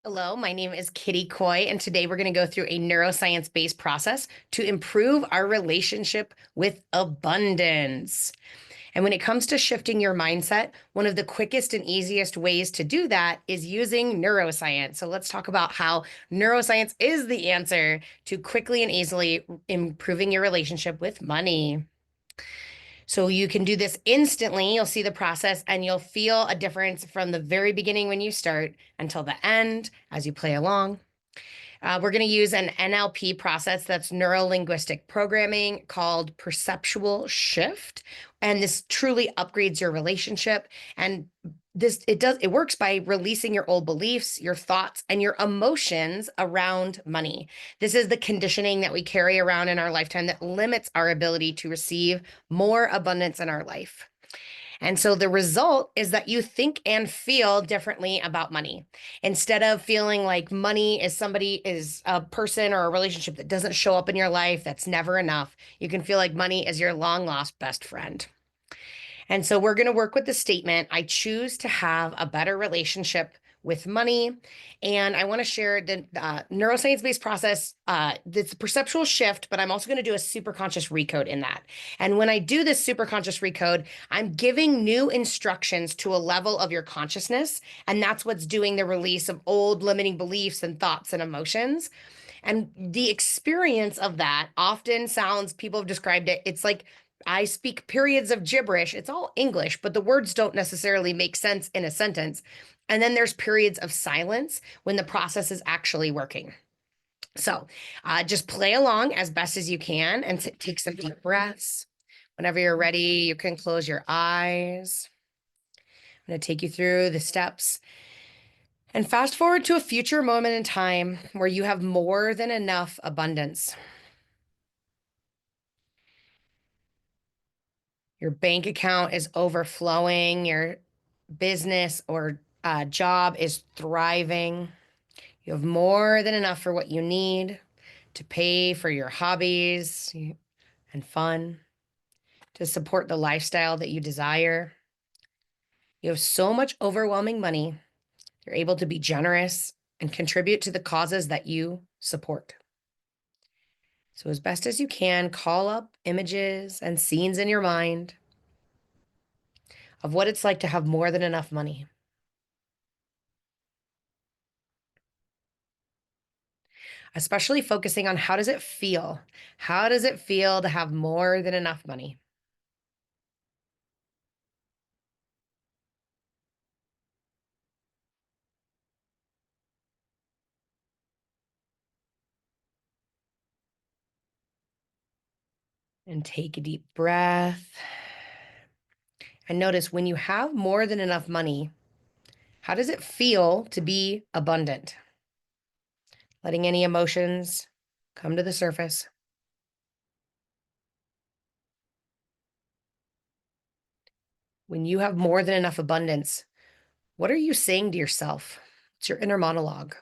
Hello, my name is Kitty Coy, and today we're going to go through a neuroscience-based process to improve our relationship with abundance. And when it comes to shifting your mindset, one of the quickest and easiest ways to do that is using neuroscience. So let's talk about how neuroscience is the answer to quickly and easily improving your relationship with money. So you can do this instantly. You'll see the process and you'll feel a difference from the very beginning when you start until the end as you play along. We're going to use an NLP process that's neuro linguistic programming called perceptual shift. And this truly upgrades your relationship. And it works by releasing your old beliefs, your thoughts, and your emotions around money. This is the conditioning that we carry around in our lifetime that limits our ability to receive more abundance in our life. And so the result is that you think and feel differently about money. Instead of feeling like money is a person or a relationship that doesn't show up in your life, that's never enough, you can feel like money is your long lost best friend. And so we're going to work with the statement, I choose to have a better relationship with money. And I want to share the neuroscience-based process that's a perceptual shift, but I'm also going to do a superconscious recode in that. And when I do this superconscious recode, I'm giving new instructions to a level of your consciousness. And that's what's doing the release of old limiting beliefs and thoughts and emotions. And the experience of that often sounds, people have described it, it's like I speak periods of gibberish. It's all English, but the words don't necessarily make sense in a sentence. And then there's periods of silence when the process is actually working. So just play along as best as you can and take some deep breaths. Whenever you're ready, you can close your eyes. I'm going to take you through the steps and fast forward to a future moment in time where you have more than enough abundance. Your bank account is overflowing, your business or job is thriving. You have more than enough for what you need to pay for your hobbies and fun, to support the lifestyle that you desire. You have so much overwhelming money, you're able to be generous and contribute to the causes that you support. So, as best as you can, call up images and scenes in your mind of what it's like to have more than enough money. Especially focusing on how does it feel? How does it feel to have more than enough money? And take a deep breath. And notice when you have more than enough money, how does it feel to be abundant? Letting any emotions come to the surface. When you have more than enough abundance, what are you saying to yourself? It's your inner monologue.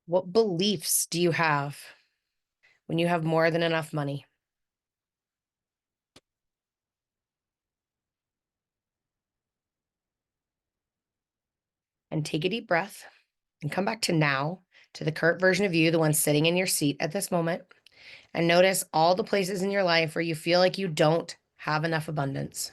What beliefs do you have when you have more than enough money? And take a deep breath and come back to now, to the current version of you, the one sitting in your seat at this moment. And notice all the places in your life where you feel like you don't have enough abundance.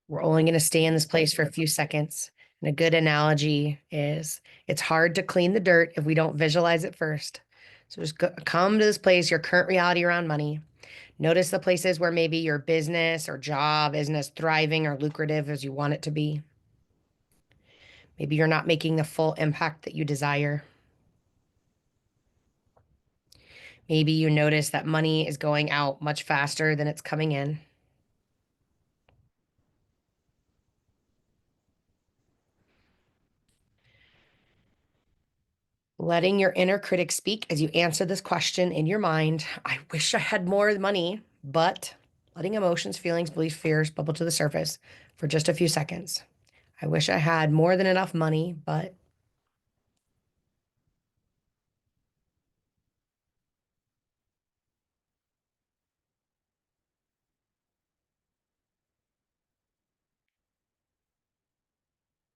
We're only going to stay in this place for a few seconds. And a good analogy is it's hard to clean the dirt if we don't visualize it first. So just come to this place, your current reality around money. Notice the places where maybe your business or job isn't as thriving or lucrative as you want it to be. Maybe you're not making the full impact that you desire. Maybe you notice that money is going out much faster than it's coming in. Letting your inner critic speak as you answer this question in your mind. I wish I had more money, but letting emotions, feelings, beliefs, fears bubble to the surface for just a few seconds. I wish I had more than enough money, but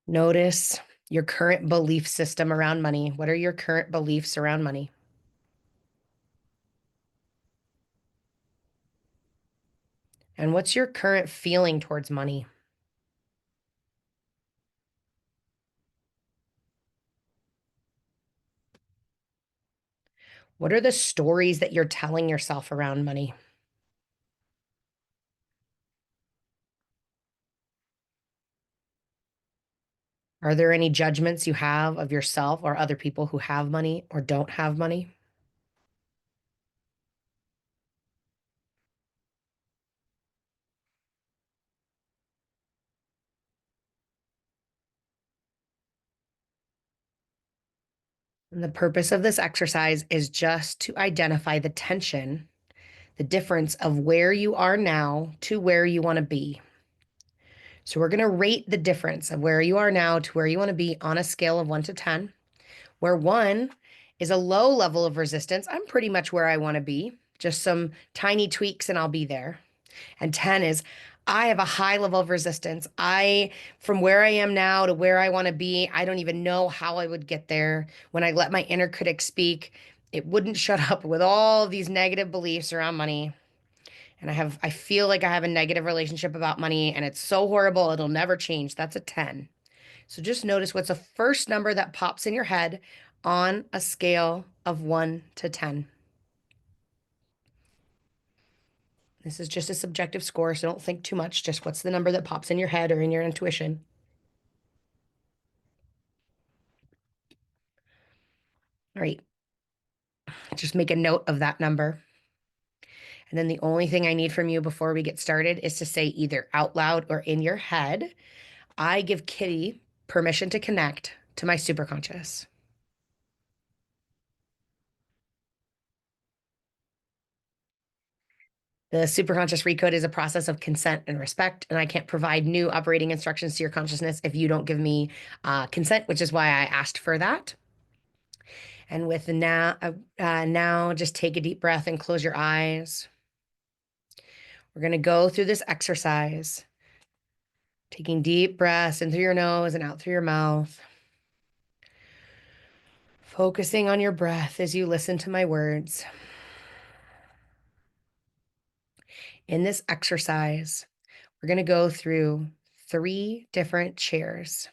Notice your current belief system around money. What are your current beliefs around money? And what's your current feeling towards money? What are the stories that you're telling yourself around money? Are there any judgments you have of yourself or other people who have money or don't have money? And the purpose of this exercise is just to identify the tension, the difference of where you are now to where you want to be. So we're going to rate the difference of where you are now to where you want to be on a scale of 1 to 10, where 1 is a low level of resistance. I'm pretty much where I want to be, just some tiny tweaks and I'll be there. And 10 is I have a high level of resistance. From where I am now to where I want to be, I don't even know how I would get there. When I let my inner critic speak, it wouldn't shut up with all these negative beliefs around money. And I feel like I have a negative relationship about money and it's so horrible, it'll never change. That's a 10. So just notice what's the first number that pops in your head on a scale of 1 to 10. This is just a subjective score, so don't think too much. Just what's the number that pops in your head or in your intuition? All right, just make a note of that number. And then the only thing I need from you before we get started is to say either out loud or in your head, I give Kitty permission to connect to my superconscious. The superconscious recode is a process of consent and respect, and I can't provide new operating instructions to your consciousness if you don't give me consent, which is why I asked for that. And with now, just take a deep breath and close your eyes. We're going to go through this exercise, taking deep breaths in through your nose and out through your mouth, focusing on your breath as you listen to my words. In this exercise, we're going to go through 3 different chairs.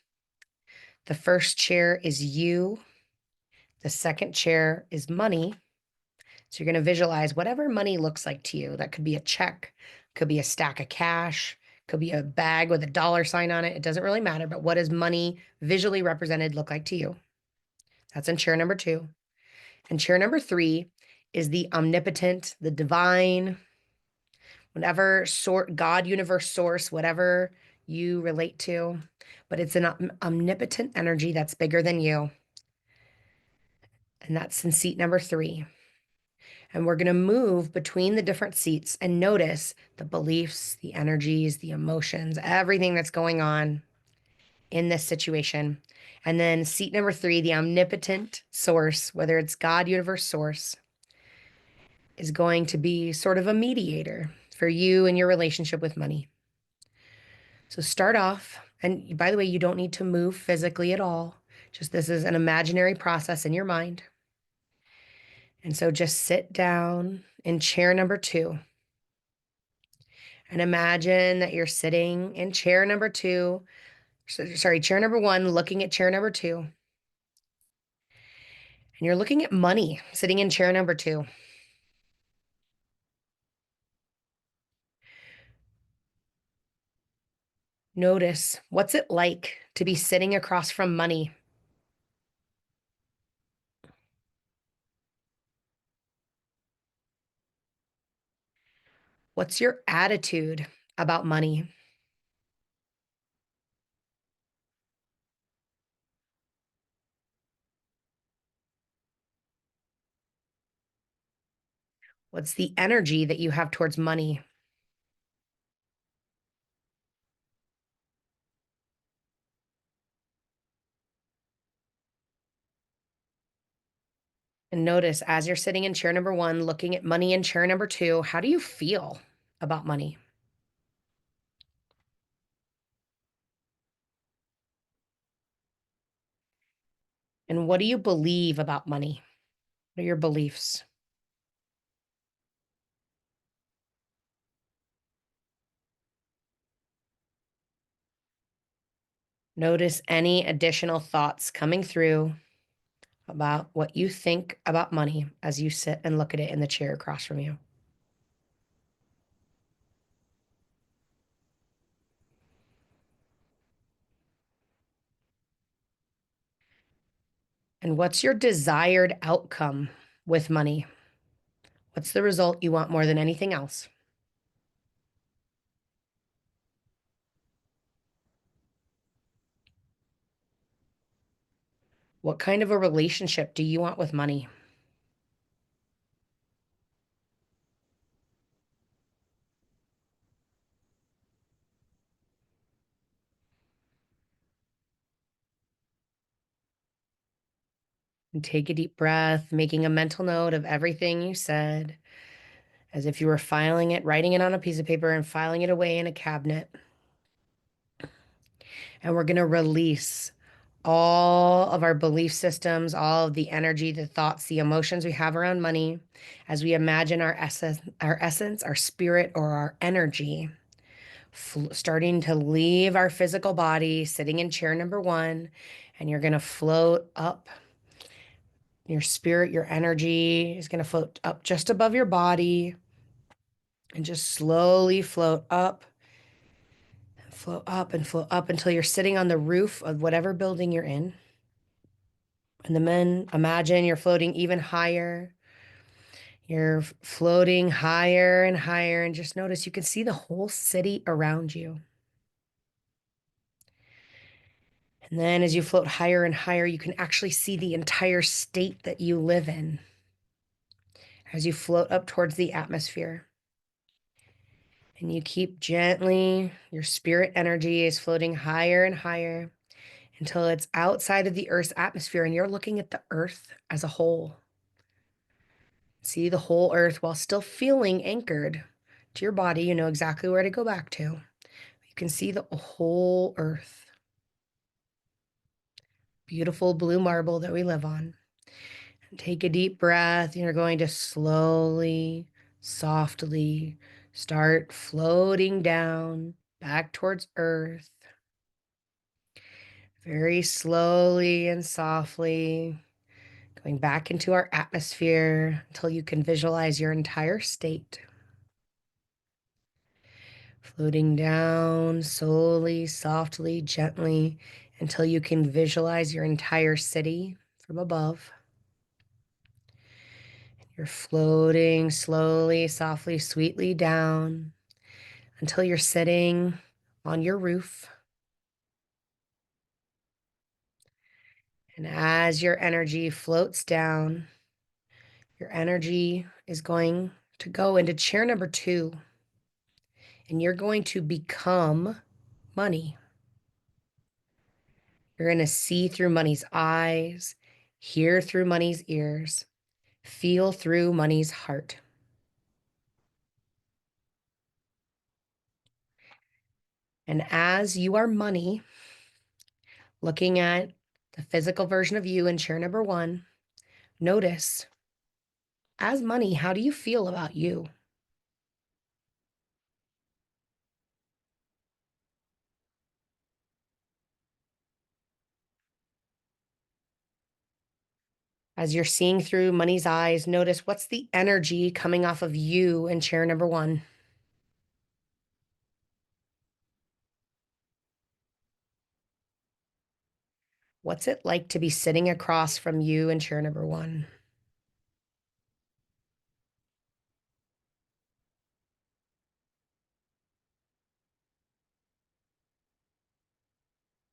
The first chair is you. The second chair is money. So you're going to visualize whatever money looks like to you. That could be a check, could be a stack of cash, could be a bag with a dollar sign on it. It doesn't really matter, but what does money visually represented look like to you? That's in chair number 2. And chair number 3 is the omnipotent, the divine, whatever sort, God, universe, source, whatever you relate to. But it's an omnipotent energy that's bigger than you. And that's in seat number 3. And we're going to move between the different seats and notice the beliefs, the energies, the emotions, everything that's going on in this situation. And then seat number 3, the omnipotent source, whether it's God, universe, source, is going to be sort of a mediator for you and your relationship with money. So start off. And by the way, you don't need to move physically at all. Just this is an imaginary process in your mind. And so just sit down in chair number 2. And imagine that you're sitting in chair number 2, sorry, chair number 1, looking at chair number 2. And you're looking at money sitting in chair number 2. Notice what's it like to be sitting across from money? What's your attitude about money? What's the energy that you have towards money? And notice as you're sitting in chair number 1, looking at money in chair number 2, how do you feel about money? And what do you believe about money? What are your beliefs? Notice any additional thoughts coming through about what you think about money as you sit and look at it in the chair across from you. And what's your desired outcome with money? What's the result you want more than anything else? What kind of a relationship do you want with money? And take a deep breath, making a mental note of everything you said, as if you were filing it, writing it on a piece of paper and filing it away in a cabinet. And we're going to release all of our belief systems, all of the energy, the thoughts, the emotions we have around money as we imagine our essence, our spirit, or our energy starting to leave our physical body, sitting in chair number one, and you're going to float up. Your spirit, your energy is going to float up just above your body and just slowly float up and float up until you're sitting on the roof of whatever building you're in. And then imagine you're floating even higher. You're floating higher and higher, and just notice you can see the whole city around you. And then as you float higher and higher, you can actually see the entire state that you live in as you float up towards the atmosphere. And you keep gently, your spirit energy is floating higher and higher until it's outside of the Earth's atmosphere and you're looking at the Earth as a whole. See the whole Earth while still feeling anchored to your body. You know exactly where to go back to. You can see the whole Earth, beautiful blue marble that we live on. And take a deep breath. You're going to slowly, softly start floating down back towards Earth. Very slowly and softly, going back into our atmosphere until you can visualize your entire state. Floating down slowly, softly, gently until you can visualize your entire city from above. You're floating slowly, softly, sweetly down until you're sitting on your roof. And as your energy floats down, your energy is going to go into chair number 2, and you're going to become money. You're going to see through money's eyes, hear through money's ears, feel through money's heart. And as you are money, looking at the physical version of you in chair number 1, notice, as money, how do you feel about you? As you're seeing through money's eyes, notice what's the energy coming off of you in chair number 1. What's it like to be sitting across from you in chair number 1?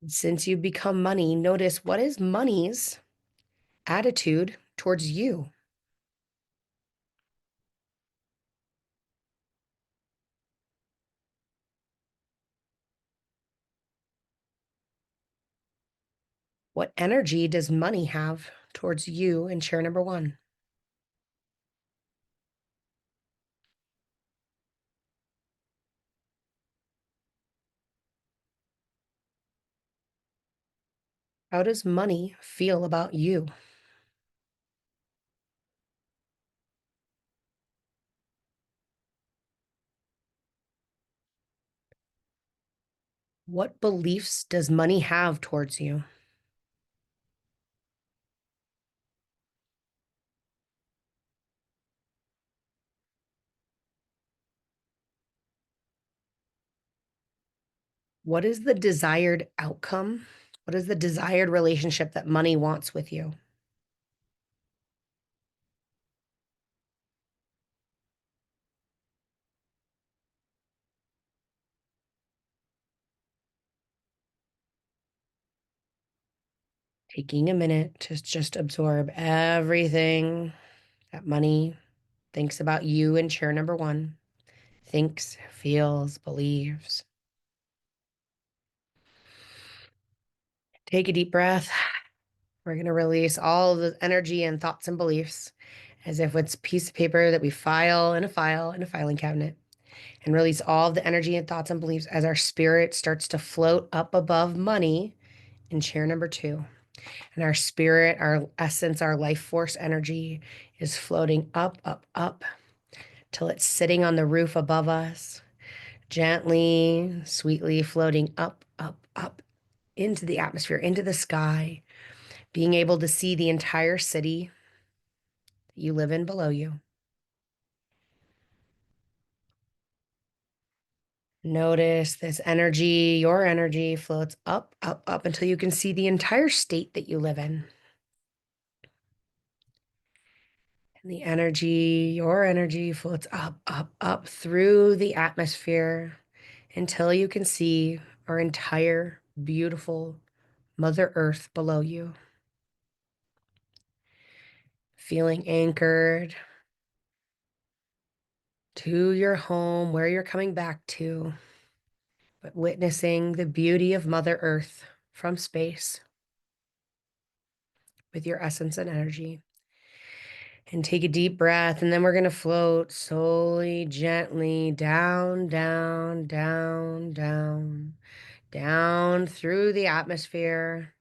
Since you've become money, notice what is money's attitude towards you? What energy does money have towards you in chair number 1? How does money feel about you? What beliefs does money have towards you? What is the desired outcome? What is the desired relationship that money wants with you? Taking a minute to just absorb everything that money thinks about you in chair number one, thinks, feels, believes. Take a deep breath. We're going to release all of the energy and thoughts and beliefs as if it's a piece of paper that we file in a filing cabinet, and release all of the energy and thoughts and beliefs as our spirit starts to float up above money in chair number two. And our spirit, our essence, our life force energy is floating up, up, up till it's sitting on the roof above us, gently, sweetly floating up, up, up into the atmosphere, into the sky, being able to see the entire city that you live in below you. Notice this energy, your energy floats up, up, up until you can see the entire state that you live in. And the energy, your energy floats up, up, up through the atmosphere until you can see our entire beautiful Mother Earth below you. Feeling anchored to your home, where you're coming back to, but witnessing the beauty of Mother Earth from space with your essence and energy. And take a deep breath, and then we're going to float slowly, gently down, down, down, down, down through the atmosphere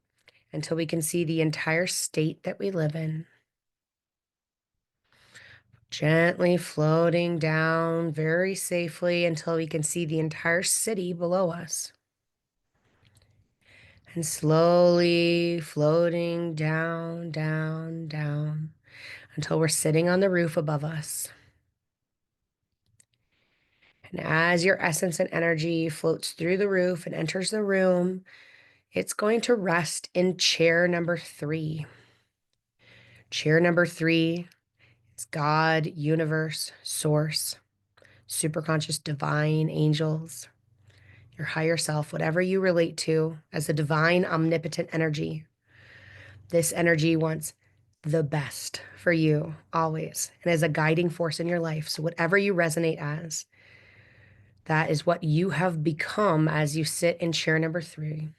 until we can see the entire state that we live in. Gently floating down very safely until we can see the entire city below us. And slowly floating down, down, down until we're sitting on the roof above us. And as your essence and energy floats through the roof and enters the room, it's going to rest in chair number three. Chair number three is God, universe, source, superconscious, divine, angels, your higher self, whatever you relate to as a divine, omnipotent energy. This energy wants the best for you always and as a guiding force in your life. So, whatever you resonate as, that is what you have become as you sit in chair number three.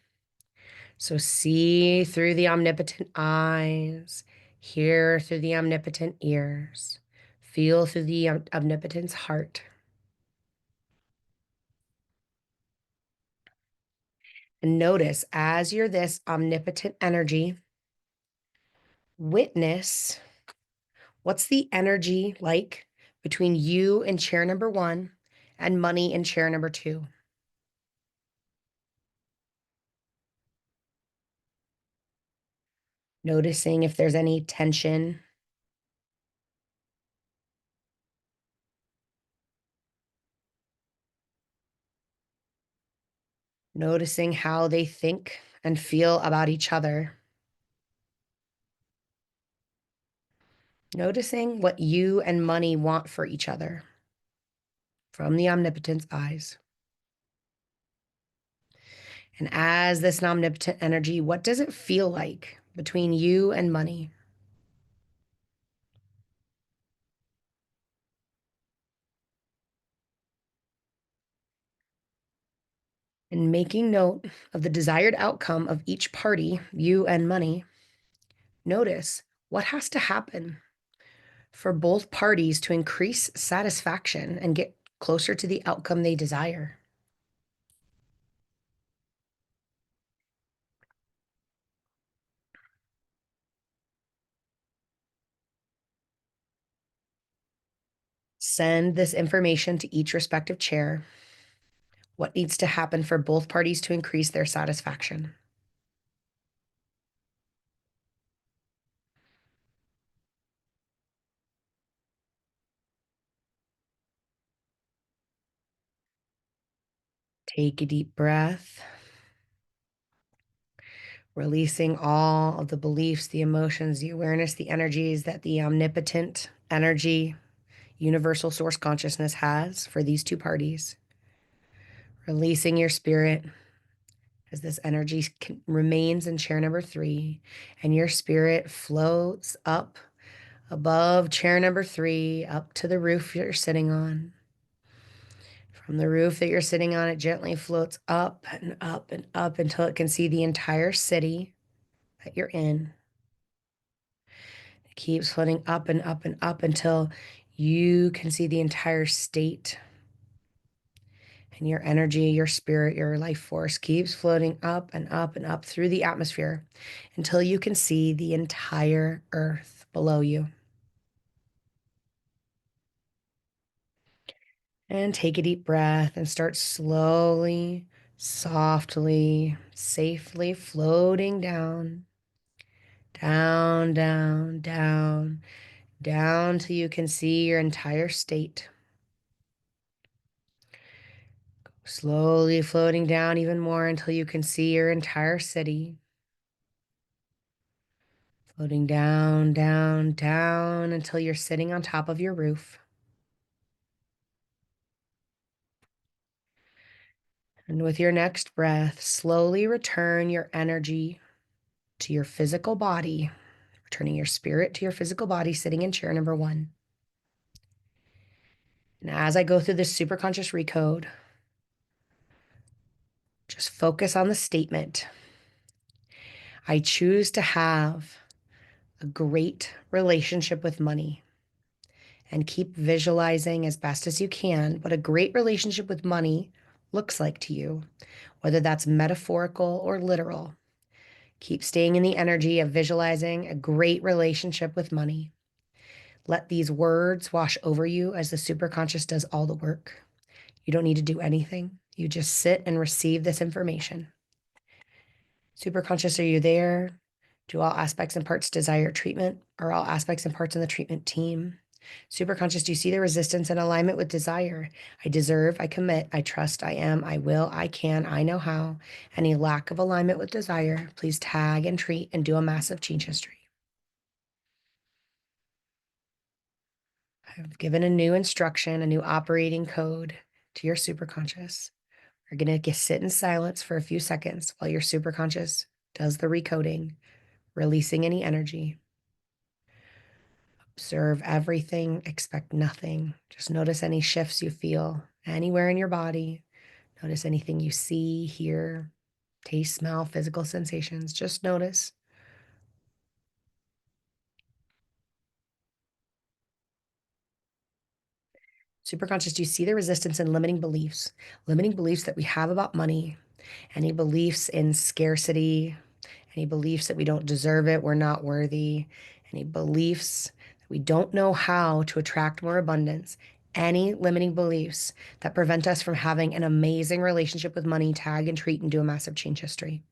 So, see through the omnipotent eyes, hear through the omnipotent ears, feel through the omnipotent's heart. And notice as you're this omnipotent energy, witness what's the energy like between you and chair number one and money in chair number two. Noticing if there's any tension, noticing how they think and feel about each other, noticing what you and money want for each other from the omnipotent's eyes. And as this omnipotent energy, what does it feel like between you and money? And making note of the desired outcome of each party, you and money, notice what has to happen for both parties to increase satisfaction and get closer to the outcome they desire. Send this information to each respective chair. What needs to happen for both parties to increase their satisfaction? Take a deep breath, releasing all of the beliefs, the emotions, the awareness, the energies that the omnipotent energy, universal source consciousness has for these two parties. Releasing your spirit as this energy remains in chair number 3, and your spirit floats up above chair number 3, up to the roof you're sitting on. From the roof that you're sitting on, it gently floats up and up and up until it can see the entire city that you're in. It keeps floating up and up and up until you can see the entire state. And your energy, your spirit, your life force keeps floating up and up and up through the atmosphere until you can see the entire earth below you. And take a deep breath and start slowly, softly, safely floating down, down, down, down, down till you can see your entire state. Slowly floating down even more until you can see your entire city. Floating down, down, down until you're sitting on top of your roof. And with your next breath, slowly return your energy to your physical body, returning your spirit to your physical body, sitting in chair number 1. And as I go through this superconscious recode, just focus on the statement. I choose to have a great relationship with money, and keep visualizing as best as you can what a great relationship with money looks like to you, whether that's metaphorical or literal. Keep staying in the energy of visualizing a great relationship with money. Let these words wash over you as the superconscious does all the work. You don't need to do anything. You just sit and receive this information. Superconscious, are you there? Do all aspects and parts desire treatment? Are all aspects and parts in the treatment team? Superconscious, do you see the resistance and alignment with desire? I deserve, I commit, I trust, I am, I will, I can, I know how. Any lack of alignment with desire, please tag and treat and do a massive change history. I've given a new instruction, a new operating code to your superconscious. We're going to sit in silence for a few seconds while your superconscious does the recoding, releasing any energy. Observe everything, expect nothing. Just notice any shifts you feel anywhere in your body. Notice anything you see, hear, taste, smell, physical sensations. Just notice. Superconscious, do you see the resistance and limiting beliefs? Limiting beliefs that we have about money, any beliefs in scarcity, any beliefs that we don't deserve it, we're not worthy, any beliefs that we don't know how to attract more abundance, any limiting beliefs that prevent us from having an amazing relationship with money, tag and treat and do a massive change history.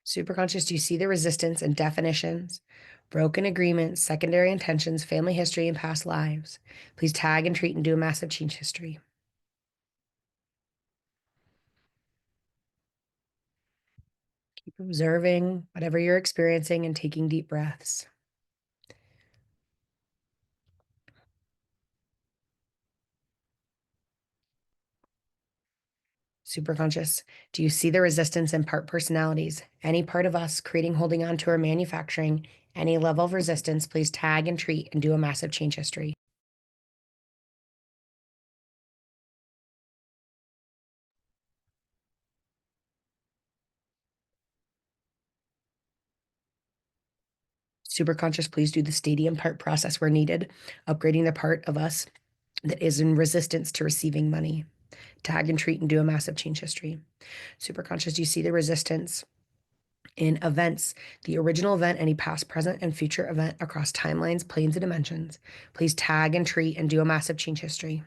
Superconscious, do you see the resistance and definitions, broken agreements, secondary intentions, family history, and past lives? Please tag and treat and do a massive change history. Keep observing whatever you're experiencing and taking deep breaths. Superconscious, do you see the resistance in part personalities? Any part of us creating, holding on to, or manufacturing any level of resistance, please tag and treat and do a massive change history. Superconscious, please do the stadium part process where needed, upgrading the part of us that is in resistance to receiving money. Tag and treat and do a massive change history. Superconscious, do you see the resistance in events, the original event, any past, present, and future event across timelines, planes, and dimensions? Please tag and treat and do a massive change history.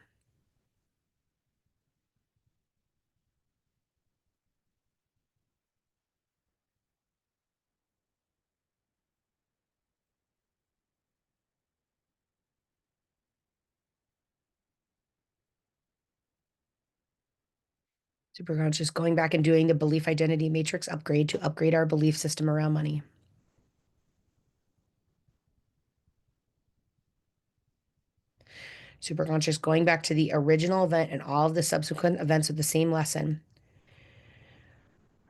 Superconscious, going back and doing the belief identity matrix upgrade to upgrade our belief system around money. Superconscious, going back to the original event and all of the subsequent events of the same lesson.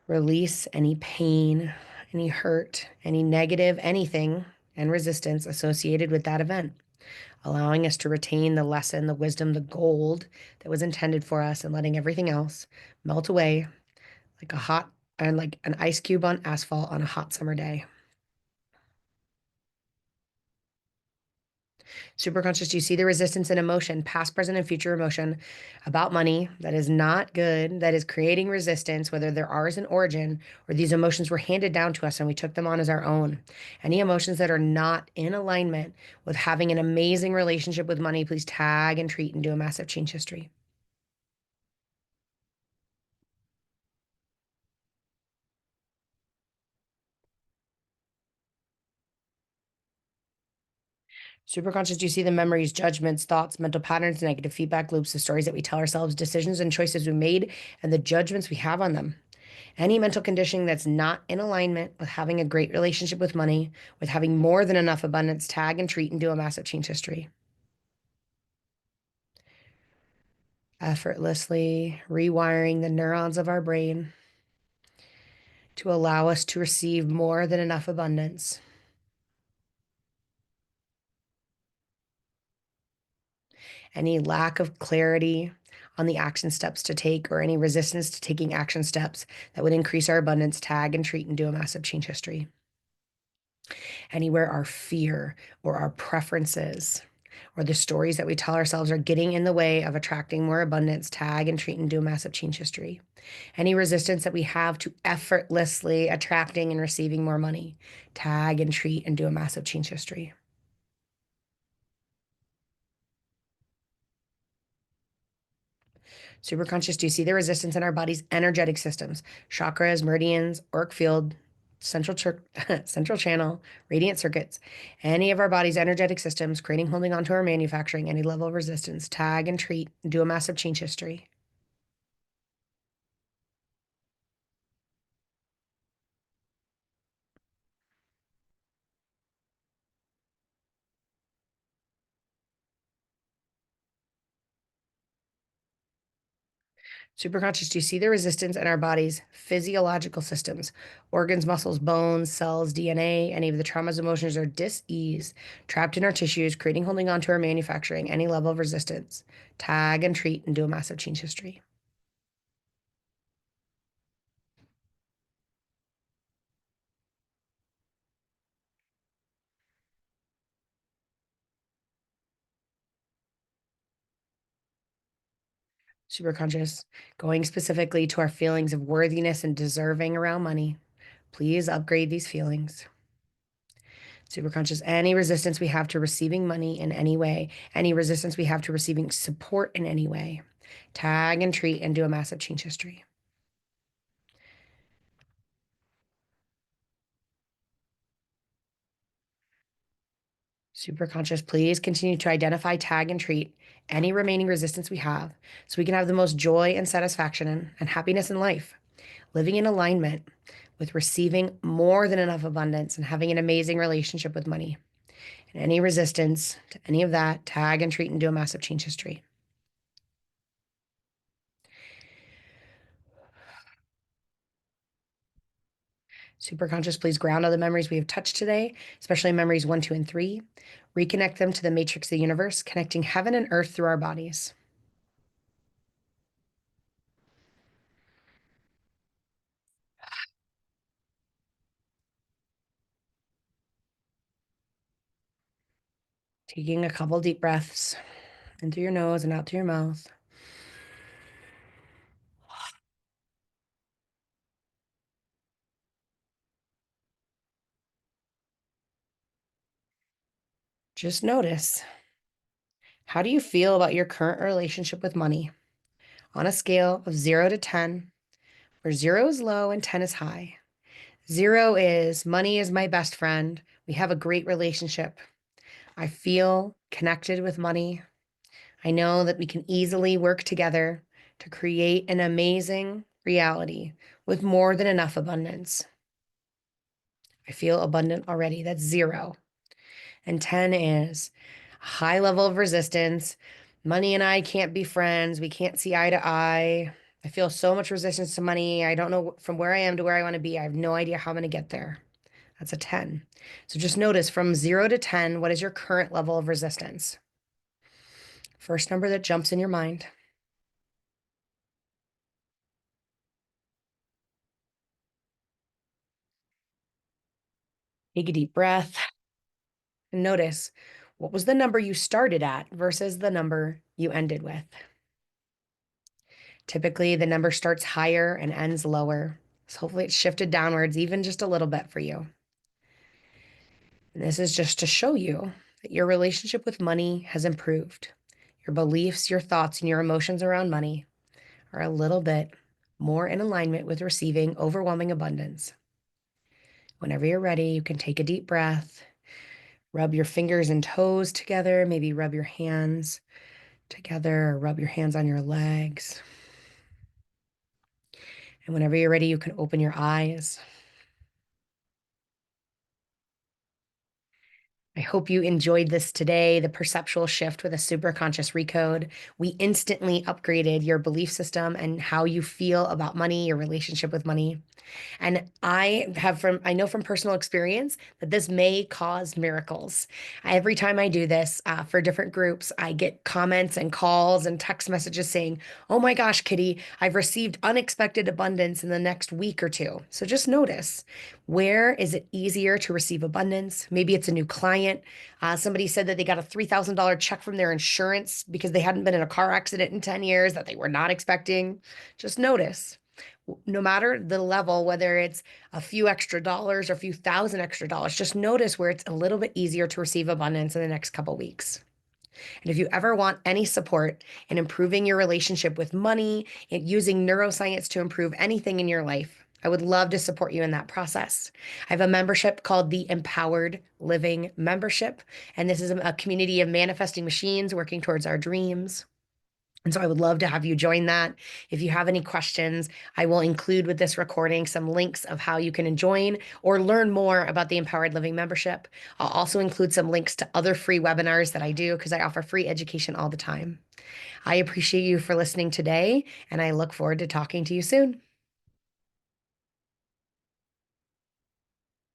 Release any pain, any hurt, any negative, anything, and resistance associated with that event, allowing us to retain the lesson, the wisdom, the gold that was intended for us, and letting everything else melt away like a hot and like an ice cube on asphalt on a hot summer day. Superconscious, do you see the resistance and emotion, past, present, and future emotion about money that is not good, that is creating resistance, whether they're ours in origin or these emotions were handed down to us and we took them on as our own? Any emotions that are not in alignment with having an amazing relationship with money, please tag and treat and do a massive change history. Superconscious, do you see the memories, judgments, thoughts, mental patterns, negative feedback loops, the stories that we tell ourselves, decisions and choices we made, and the judgments we have on them? Any mental conditioning that's not in alignment with having a great relationship with money, with having more than enough abundance, tag and treat and do a massive change history. Effortlessly rewiring the neurons of our brain to allow us to receive more than enough abundance. Any lack of clarity on the action steps to take or any resistance to taking action steps that would increase our abundance, tag and treat and do a massive change history. Anywhere our fear or our preferences or the stories that we tell ourselves are getting in the way of attracting more abundance, tag and treat and do a massive change history. Any resistance that we have to effortlessly attracting and receiving more money, tag and treat and do a massive change history. Superconscious, do you see the resistance in our body's energetic systems, chakras, meridians, auric field, central channel, radiant circuits, any of our body's energetic systems, creating, holding on to our manufacturing, any level of resistance, tag and treat, do a massive change history. Superconscious, do you see the resistance in our body's physiological systems, organs, muscles, bones, cells, DNA, any of the traumas, emotions, or dis-ease trapped in our tissues, creating, holding on to our manufacturing, any level of resistance, tag and treat, and do a massive change history. Superconscious, going specifically to our feelings of worthiness and deserving around money, please upgrade these feelings. Superconscious, any resistance we have to receiving money in any way, any resistance we have to receiving support in any way, tag and treat and do a massive change history. Superconscious, please continue to identify, tag, and treat any remaining resistance we have so we can have the most joy and satisfaction and happiness in life, living in alignment with receiving more than enough abundance and having an amazing relationship with money. And any resistance to any of that, tag and treat and do a massive change history. Superconscious, please ground all the memories we have touched today, especially memories 1, 2, and 3. Reconnect them to the matrix of the universe, connecting heaven and earth through our bodies. Taking a couple deep breaths in through your nose and out through your mouth. Just notice, how do you feel about your current relationship with money on a scale of 0 to 10, where 0 is low and 10 is high? 0 is money is my best friend. We have a great relationship. I feel connected with money. I know that we can easily work together to create an amazing reality with more than enough abundance. I feel abundant already. That's 0. And 10 is a high level of resistance. Money and I can't be friends. We can't see eye to eye. I feel so much resistance to money. I don't know from where I am to where I want to be. I have no idea how I'm going to get there. That's a 10. So just notice from 0 to 10, what is your current level of resistance? First number that jumps in your mind. Take a deep breath and notice, what was the number you started at versus the number you ended with? Typically, the number starts higher and ends lower. So hopefully it's shifted downwards even just a little bit for you. And this is just to show you that your relationship with money has improved. Your beliefs, your thoughts, and your emotions around money are a little bit more in alignment with receiving overwhelming abundance. Whenever you're ready, you can take a deep breath, rub your fingers and toes together, maybe rub your hands together, or rub your hands on your legs. And whenever you're ready, you can open your eyes. I hope you enjoyed this today, the perceptual shift with a superconscious recode. We instantly upgraded your belief system and how you feel about money, your relationship with money. And I know from personal experience that this may cause miracles. Every time I do this for different groups, I get comments and calls and text messages saying, "Oh my gosh, Kitty, I've received unexpected abundance in the next week or two." So just notice, where is it easier to receive abundance? Maybe it's a new client. Somebody said that they got a $3,000 check from their insurance because they hadn't been in a car accident in 10 years that they were not expecting. Just notice, no matter the level, whether it's a few extra dollars or a few thousand extra dollars, just notice where it's a little bit easier to receive abundance in the next couple weeks. And if you ever want any support in improving your relationship with money and using neuroscience to improve anything in your life, I would love to support you in that process. I have a membership called the Empowered Living Membership, and this is a community of manifesting machines working towards our dreams. And so I would love to have you join that. If you have any questions, I will include with this recording some links of how you can join or learn more about the Empowered Living membership. I'll also include some links to other free webinars that I do because I offer free education all the time. I appreciate you for listening today, and I look forward to talking to you soon.